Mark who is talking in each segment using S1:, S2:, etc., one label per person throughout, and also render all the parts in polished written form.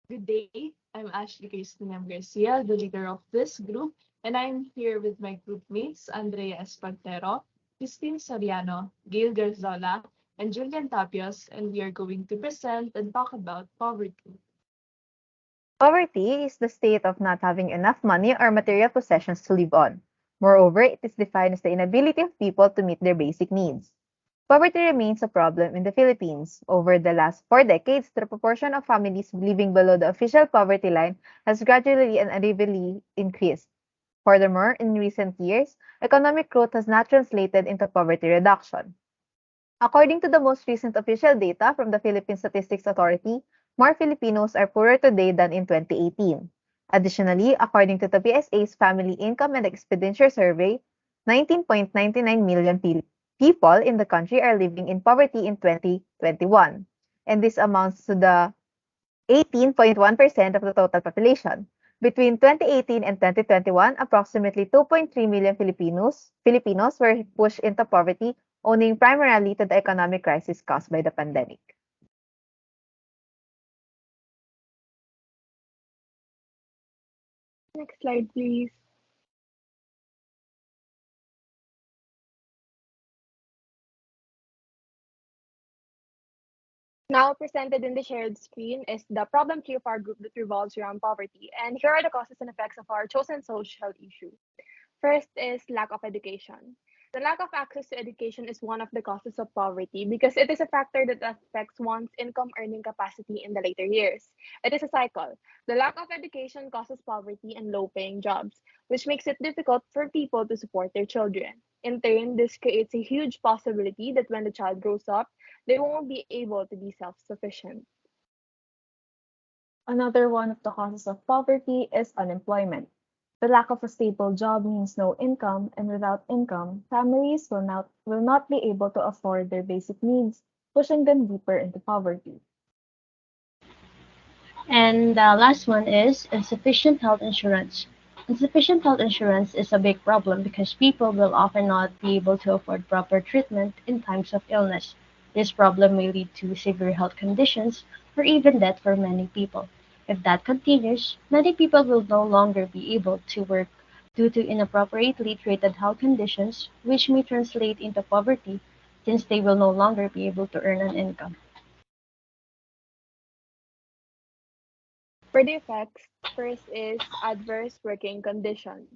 S1: Good day. I'm Ashley Kristine Garcia, the leader of this group, and I'm here with my group mates Andrea Espartero, Kristine Soriano, Gail Garzola, and Julienne Tabios, and we are going to present and talk about poverty.
S2: Poverty is the state of not having enough money or material possessions to live on. Moreover, it is defined as the inability of people to meet their basic needs. Poverty remains a problem in the Philippines. Over the last 4 decades, the proportion of families living below the official poverty line has gradually and unevenly increased. Furthermore, in recent years, economic growth has not translated into poverty reduction. According to the most recent official data from the Philippine Statistics Authority, more Filipinos are poorer today than in 2018. Additionally, according to the PSA's Family Income and Expenditure Survey, 19.99 million people in the country are living in poverty in 2021, and this amounts to the 18.1% of the total population. Between 2018 and 2021, approximately 2.3 million Filipinos were pushed into poverty, owing primarily to the economic crisis caused by the pandemic.
S3: Next slide, please. Now presented in the shared screen is the problem tree of our group that revolves around poverty. And here are the causes and effects of our chosen social issue. First is lack of education. The lack of access to education is one of the causes of poverty because it is a factor that affects one's income earning capacity in the later years. It is a cycle. The lack of education causes poverty and low paying jobs, which makes it difficult for people to support their children. In turn, this creates a huge possibility that when the child grows up, they won't be able to be self sufficient.
S4: Another one of the causes of poverty is unemployment. The lack of a stable job means no income, and without income, families will not be able to afford their basic needs, pushing them deeper into poverty.
S5: And the last one is insufficient health insurance. Insufficient health insurance is a big problem because people will often not be able to afford proper treatment in times of illness. This problem may lead to severe health conditions or even death for many people. If that continues, many people will no longer be able to work due to inappropriately treated health conditions, which may translate into poverty since they will no longer be able to earn an income.
S3: For the effects, first is adverse working conditions.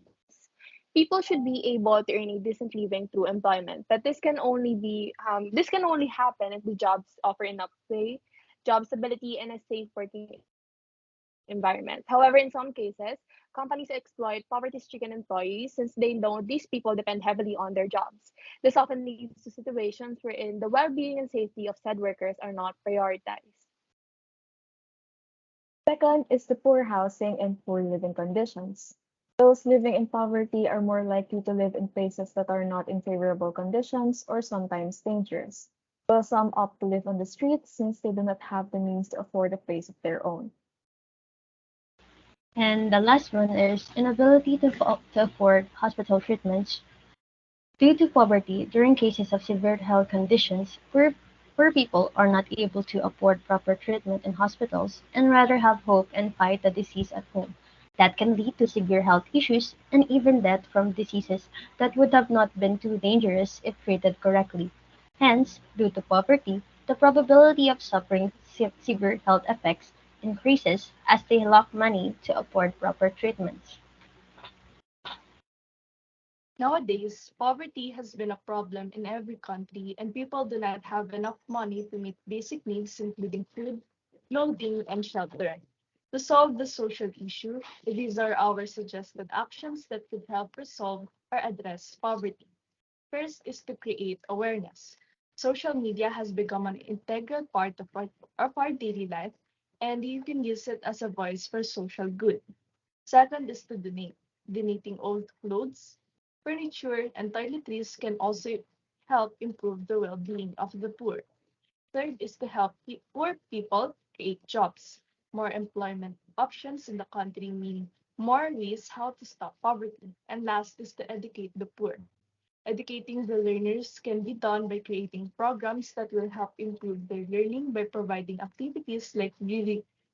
S3: People should be able to earn a decent living through employment, but this can only happen if the jobs offer enough pay, job stability, and a safe working environment. However, in some cases, companies exploit poverty-stricken employees since they know these people depend heavily on their jobs. This often leads to situations wherein the well-being and safety of said workers are not prioritized.
S4: Second is the poor housing and poor living conditions. Those living in poverty are more likely to live in places that are not in favorable conditions or sometimes dangerous, while some opt to live on the streets since they do not have the means to afford a place of their own.
S5: And the last one is inability to afford hospital treatments. Due to poverty, during cases of severe health conditions, poor people are not able to afford proper treatment in hospitals and rather have hope and fight the disease at home. That can lead to severe health issues and even death from diseases that would have not been too dangerous if treated correctly. Hence, due to poverty, the probability of suffering severe health effects increases as they lack money to afford proper treatments.
S1: Nowadays, poverty has been a problem in every country, and people do not have enough money to meet basic needs, including food, clothing, and shelter. To solve the social issue, these are our suggested actions that could help resolve or address poverty. First is to create awareness. Social media has become an integral part of our daily life, and you can use it as a voice for social good. Second is to donate. Donating old clothes, furniture, and toiletries can also help improve the well being of the poor. Third is to help poor people create jobs. More employment options in the country mean more ways how to stop poverty. And last is to educate the poor. Educating the learners can be done by creating programs that will help improve their learning by providing activities like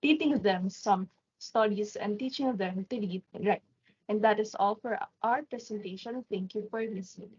S1: teaching them some stories and teaching them to read and write. And that is all for our presentation. Thank you for listening.